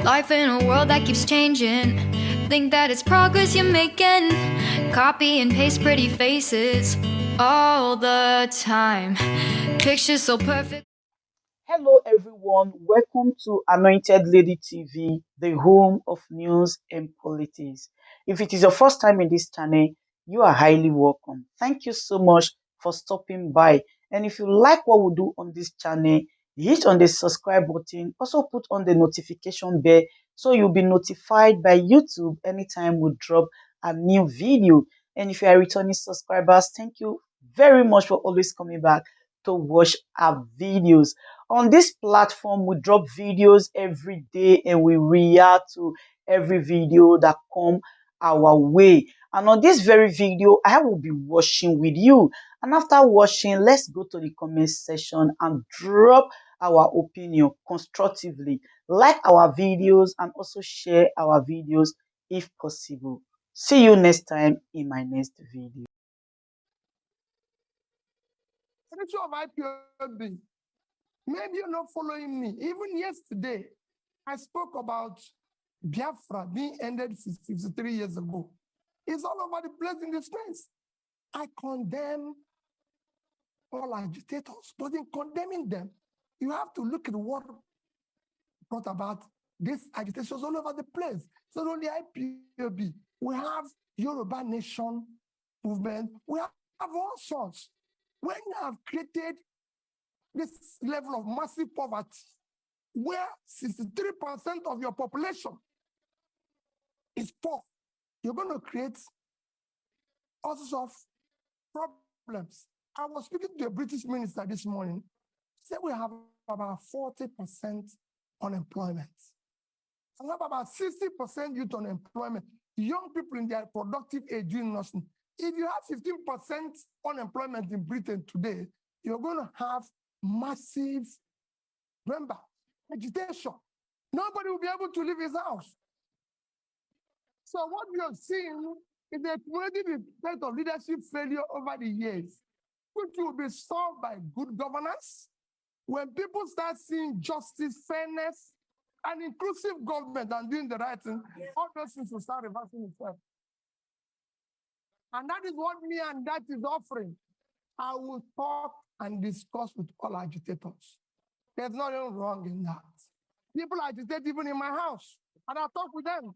Life in a world that keeps changing. Think that it's progress you're making. Copy and paste pretty faces all the time. Pictures so perfect. Hello, everyone. Welcome to Anointed Lady TV, the home of news and politics. If it is your first time in this channel, you are highly welcome. Thank you so much for stopping by. And if you like what we do on this channel, hit on the subscribe button. Also put on the notification bell so you'll be notified by YouTube anytime we drop a new video. And if you are returning subscribers, thank you very much for always coming back to watch our videos. On this platform, we drop videos every day and we react to every video that come our way. And on this very video, I will be watching with you. And after watching, let's go to the comment section and drop our opinion constructively. Like our videos and also share our videos if possible. See you next time in my next video. Senator of IPOB, maybe you're not following me. Even yesterday, I spoke about Biafra being ended 53 years ago. It's all over the place in the space. I condemn all agitators, but in condemning them, you have to look at what brought about these agitations all over the place. So not only IPOB, we have Yoruba Nation movement, we have all sorts. When you have created this level of massive poverty, where 63% of your population is poor, you're going to create all sorts of problems. I was speaking to a British minister this morning. He said we have about 40% unemployment. And we have about 60% youth unemployment. Young people in their productive age doing nothing. If you have 15% unemployment in Britain today, you're going to have massive, remember, agitation. Nobody will be able to leave his house. So what we have seen is the cumulative effect of leadership failure over the years, which will be solved by good governance. When people start seeing justice, fairness, and inclusive government and doing the right thing, all those things will start reversing itself. And that is what me and that is offering. I will talk and discuss with all agitators. There's nothing wrong in that. People agitate even in my house, and I talk with them.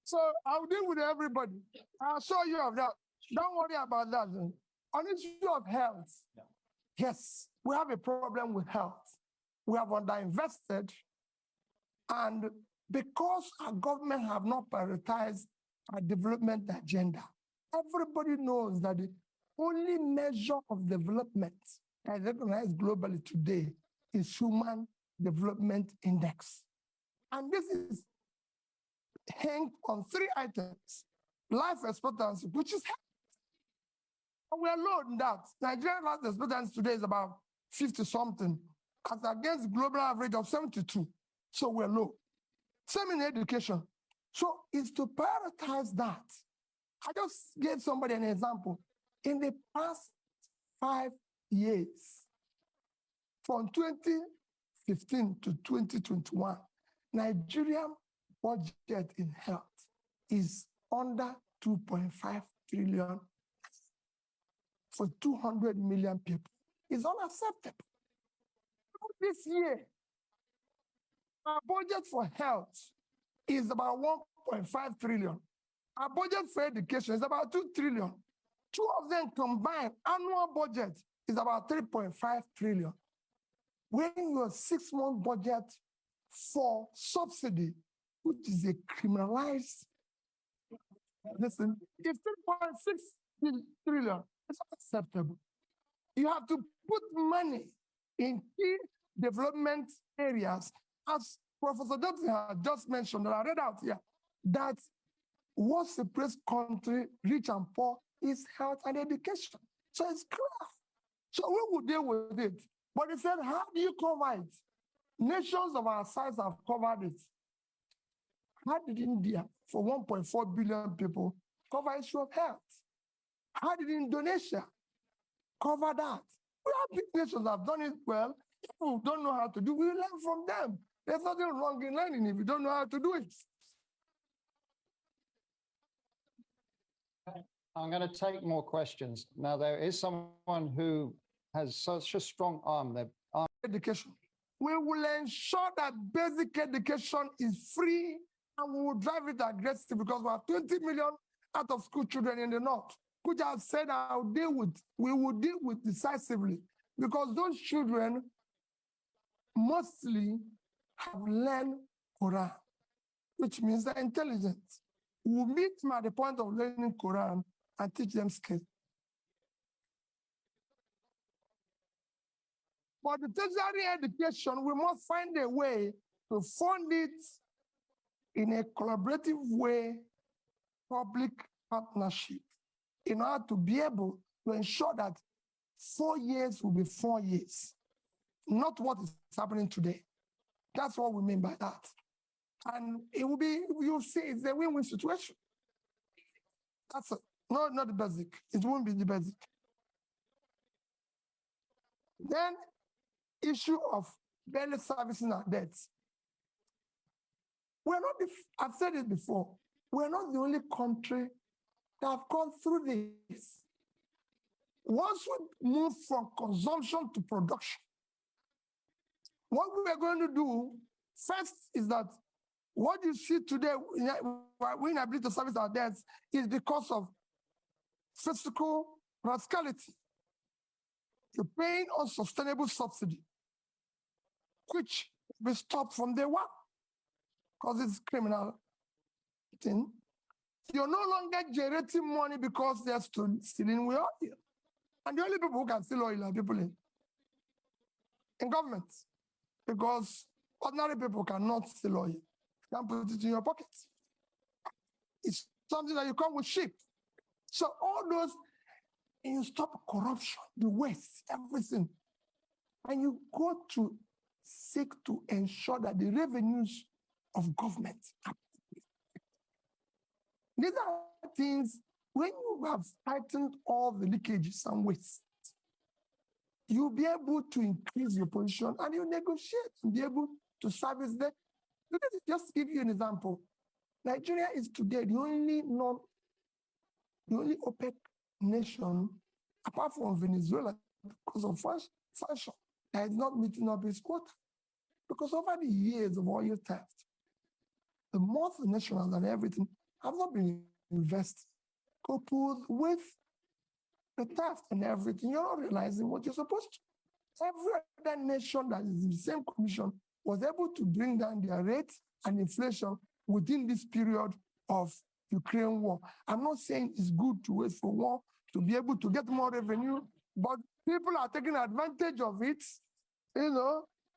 So I'll deal with everybody. I'll show you of that. Don't worry about that. On the issue of health, yes, we have a problem with health. We have underinvested, and because our government have not prioritized our development agenda, everybody knows that the only measure of development that is recognized globally today is Human Development Index. And this is hanged on three items: life expectancy, which is health. And we are low in that. Nigerian life expectancy today is about 50 something, as against the global average of 72. So we're low. Same in education. So it's to prioritize that. I just gave somebody an example. In the past 5 years, from 2015 to 2021, Nigerian budget in health is under 2.5 trillion for 200 million people. It's unacceptable. This year, our budget for health is about 1.5 trillion. Our budget for education is about 2 trillion. Two of them combined, annual budget is about 3.5 trillion. When your 6-month budget for subsidy, which is a criminalized, listen, is 3.6 trillion. It's unacceptable. You have to put money in key development areas, as Professor Dempsey had just mentioned, that I read out here, that what separates country, rich and poor, is health and education. So it's clear. So we will deal with it. But he said, how do you cover it? Nations of our size have covered it. How did India, for 1.4 billion people, cover issue of health? How did Indonesia cover that? We have big nations that have done it well. People who don't know how to do, we learn from them. There's nothing wrong in learning if you don't know how to do it. I'm going to take more questions. Now, there is someone who has such a strong arm. Education. We will ensure that basic education is free, and we will drive it aggressive because we have 20 million out of school children in the north, which I've said we will deal with decisively, because those children mostly have learned Quran, which means they're intelligent. We'll meet them at the point of learning Quran and teach them skills. For the tertiary education, we must find a way to fund it in a collaborative way, public partnership, in order to be able to ensure that 4 years will be 4 years, not what is happening today. That's what we mean by that. And it will be, you'll see, it's a win-win situation. That's it. No, not the basic. It won't be the basic. Then, issue of barely servicing our debts. We're not, I've said it before, we're not the only country that have gone through this. Once we move from consumption to production, what we're going to do first is that what you see today, we're inability to service our debts, is because of fiscal rascality. You're paying unsustainable subsidy, which will stop from day one, because it's criminal thing. You're no longer generating money because they're stealing oil. And the only people who can steal oil are people in government, because ordinary people cannot steal oil. You can't put it in your pocket. It's something that you come with sheep. So all those, and you stop corruption, the waste, everything. And you go to seek to ensure that the revenues of government are. These are things, when you have tightened all the leakages and waste, you'll be able to increase your position and you negotiate and be able to service them. Let me just give you an example. Nigeria is today the only OPEC nation, apart from Venezuela, because of fashion, that is not meeting up its quota. Because over the years of oil theft, the multinationals and everything have not been invested, coupled with the theft and everything. You're not realizing what you're supposed to. Every other nation that is in the same commission was able to bring down their rate and inflation within this period of Ukraine war. I'm not saying it's good to wait for war to be able to get more revenue, but people are taking advantage of it,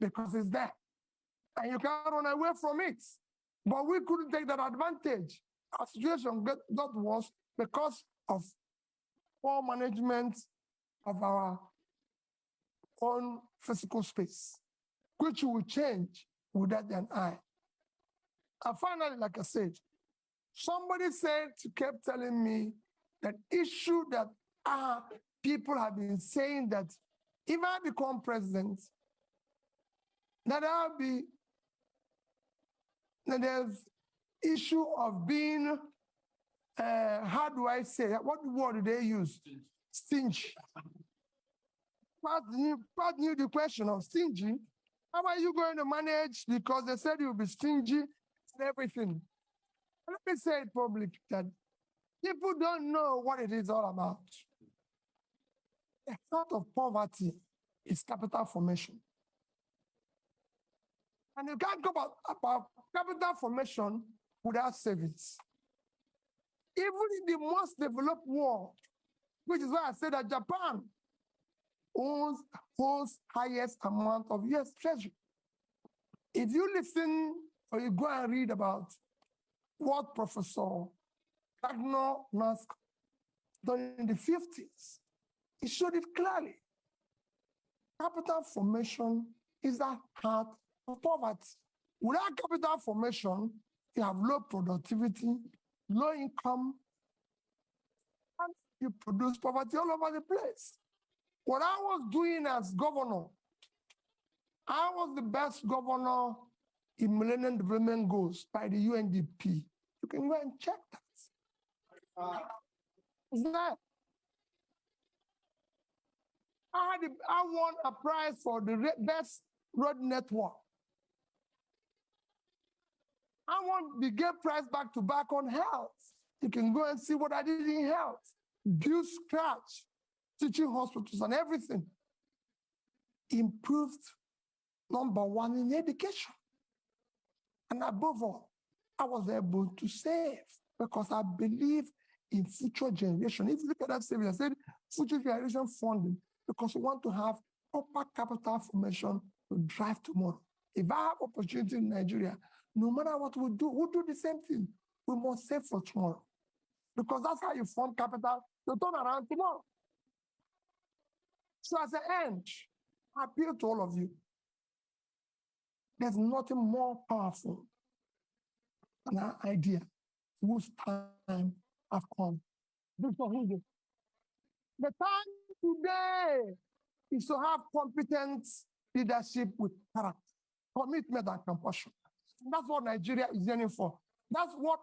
because it's there. And you can't run away from it. But we couldn't take that advantage. Our situation got worse because of poor management of our own physical space, which will change with that and I. And finally, like I said, somebody kept telling me that issue that people have been saying that if I become president, that there's issue of being, how do I say that? What word do they use? Stingy. Part knew the question of stingy. How are you going to manage? Because they said you'll be stingy and everything. Let me say it public that people don't know what it is all about. The thought of poverty is capital formation. And you can't go about capital formation without savings. Even in the most developed world, which is why I said that Japan holds highest amount of US treasury. If you listen or you go and read about what Professor Ragnar Nask done in the 50s, he showed it clearly. Capital formation is the heart of poverty. Without capital formation, you have low productivity, low income, and you produce poverty all over the place. What I was doing as governor, I was the best governor in Millennium Development Goals by the UNDP. You can go and check that. Is that? I won a prize for the best road network. I won the Gate Prize back to back on health. You can go and see what I did in health. Build scratch, teaching hospitals and everything. Improved #1 in education. And above all, I was able to save because I believe in future generation. If you look at that saving, I said future generation funding because we want to have proper capital formation to drive tomorrow. If I have opportunity in Nigeria, no matter what we do, we'll do the same thing. We must save for tomorrow because that's how you form capital to turn around tomorrow. So as an end, I appeal to all of you. There's nothing more powerful than an idea whose time have come. The time today is to have competent leadership with character, commitment, and compassion. That's what Nigeria is yearning for. That's what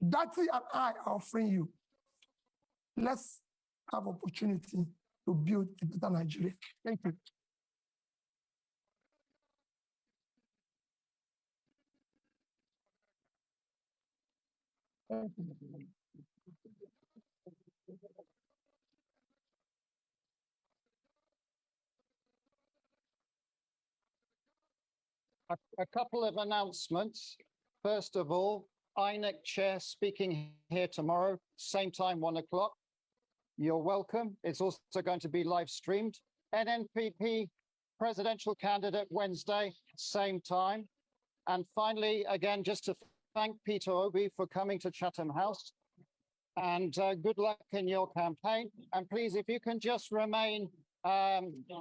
Dati and I are offering you. Let's have opportunity to build a better Nigeria. Thank you. Thank you. A couple of announcements. First of all, INEC chair speaking here tomorrow, same time, 1 o'clock. You're welcome. It's also going to be live streamed. NNPP presidential candidate Wednesday, same time. And finally, again, just to thank Peter Obi for coming to Chatham House. And good luck in your campaign. And please, if you can just remain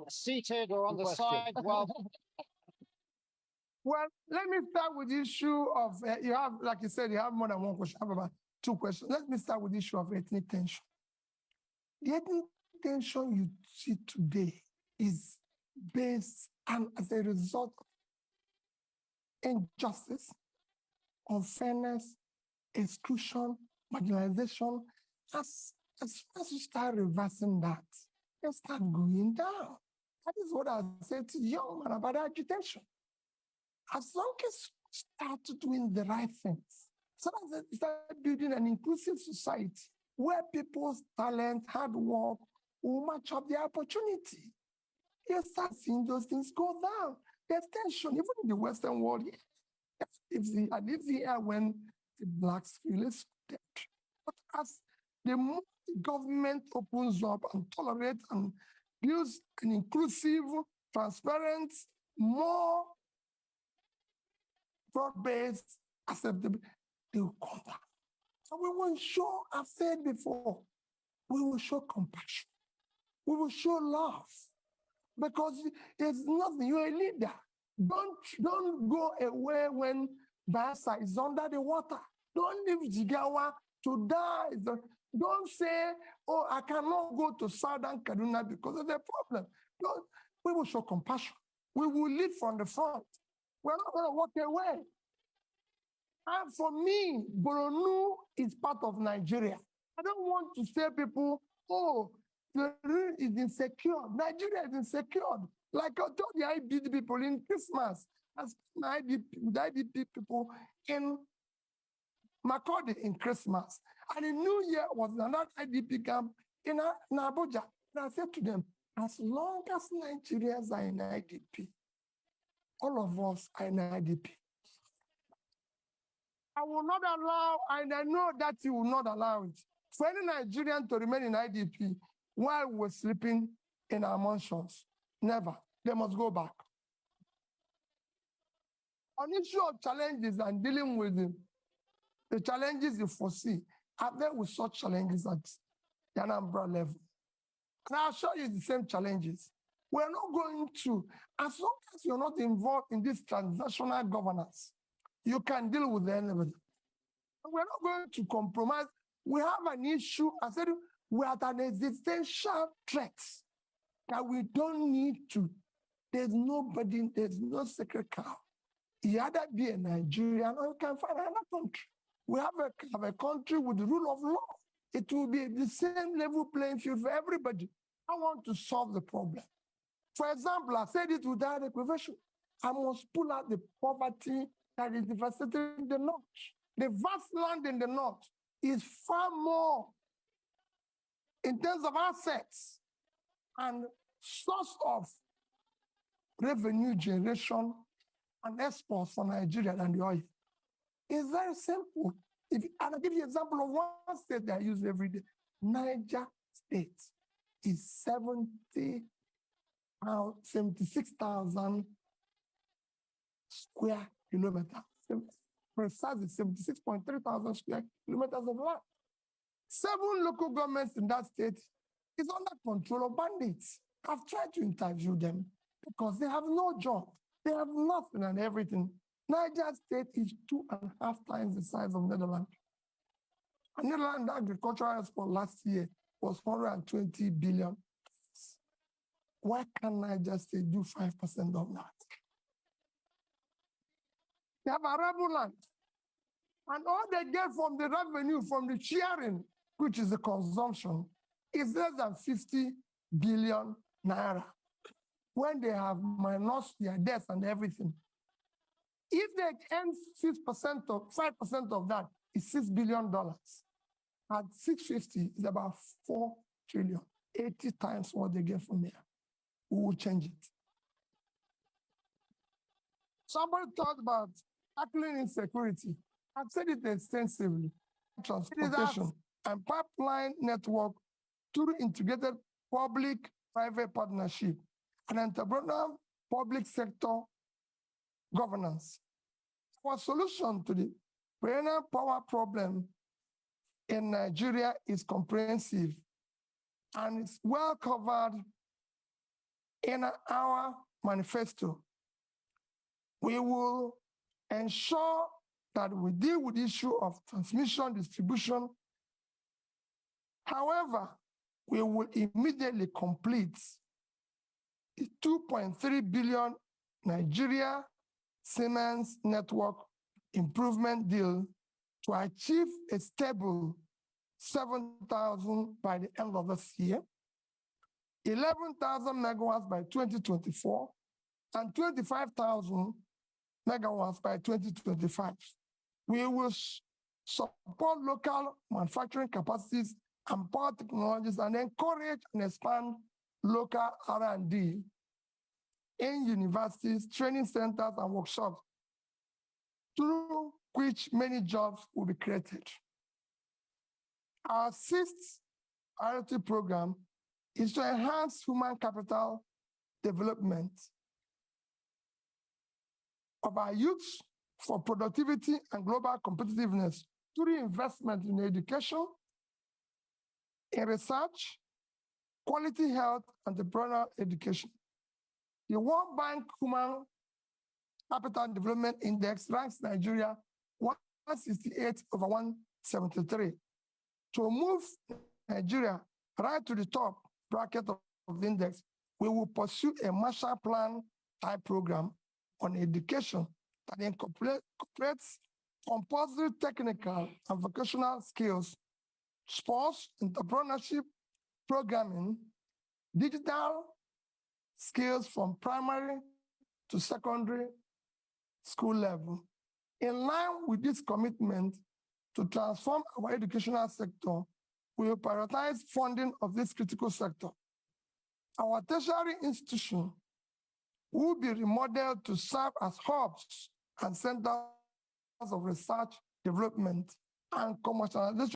seated or on the side while... Well, let me start with the issue of, you have, like you said, you have more than one question. I have about 2 questions. Let me start with the issue of ethnic tension. The ethnic tension you see today is based and as a result of injustice, unfairness, exclusion, marginalization. As you start reversing that, you start going down. That is what I said to the young man about agitation. As long as you start doing the right things, so that you start building an inclusive society where people's talent, hard work will match up their opportunity, you start seeing those things go down. There's tension, even in the Western world. I live here when the blacks feel excluded. But as the more the government opens up and tolerates and builds an inclusive, transparent, more broad-based, acceptable, they will come down. So we will show, I've said before, we will show compassion. We will show love. Because it's nothing, you're a leader. Don't go away when Bayelsa is under the water. Don't leave Jigawa to die. Don't say, oh, I cannot go to Southern Kaduna because of the problem. We will show compassion. We will lead from the front. We're not going to walk away. And for me, Borno is part of Nigeria. I don't want to say people, oh, the region is insecure. Nigeria is insecure. Like I told the IDP people in Christmas, I spent with IDP people in Makurdi in Christmas. And the New Year was another IDP camp in Abuja. And I said to them, as long as Nigerians are in IDP, all of us are in IDP. I will not allow, and I know that you will not allow it, for any Nigerian to remain in IDP while we're sleeping in our mansions. Never. They must go back. On issue of challenges and dealing with them, the challenges you foresee, I've dealt with such challenges at the Anambra level. And I'll show you the same challenges. We're not going to, as long as you're not involved in this transactional governance, you can deal with anybody. We're not going to compromise. We have an issue. I said We are at an existential threat that we don't need to. There's nobody, there's no sacred cow. You either be a Nigerian or you can find another country. We have a country with the rule of law. It will be the same level playing field for everybody. I want to solve the problem. For example, I said it without equivocation. I must pull out the poverty that is devastating the north. The vast land in the north is far more in terms of assets and source of revenue generation and exports for Nigeria than the oil. It's very simple. I'll give you an example of one state that I use every day. Niger State is 76,000 square kilometers. Precisely 76.3 thousand square kilometers of land. 7 local governments in that state is under control of bandits. I've tried to interview them because they have no job. They have nothing and everything. Niger State is 2.5 times the size of Netherlands. And Netherlands agricultural export last year was 120 billion. Why can't Niger State do 5% of that? They have arable land. And all they get from the revenue, from the sharing, which is the consumption, is less than 50 billion naira. When they have minus their debts and everything. If they earn 6% of 5% of that is $6 billion. At 650 is about 4 trillion, 80 times what they get from there. We will change it. Somebody talked about tackling insecurity. I've said it extensively. Transportation and pipeline network through integrated public-private partnership and entrepreneurial public sector governance. Our solution to the perennial power problem in Nigeria is comprehensive and it's well covered in our manifesto. We will ensure that we deal with the issue of transmission, distribution. However, we will immediately complete the 2.3 billion Nigeria Siemens network improvement deal to achieve a stable 7,000 by the end of this year, 11,000 megawatts by 2024, and 25,000 megawatts by 2025. We will support local manufacturing capacities and power technologies and encourage and expand local R&D in universities, training centers, and workshops, through which many jobs will be created. Our 6th priority program is to enhance human capital development of our youth for productivity and global competitiveness through investment in education, in research, quality health, and entrepreneurial education. The World Bank Human Capital Development Index ranks Nigeria 168 over 173. To move Nigeria right to the top bracket of the index, we will pursue a Marshall Plan type program on education that incorporates compulsory technical and vocational skills, sports, entrepreneurship, programming, digital skills from primary to secondary school level. In line with this commitment to transform our educational sector, we will prioritize funding of this critical sector. Our tertiary institution will be remodeled to serve as hubs and centers of research, development, and commercialization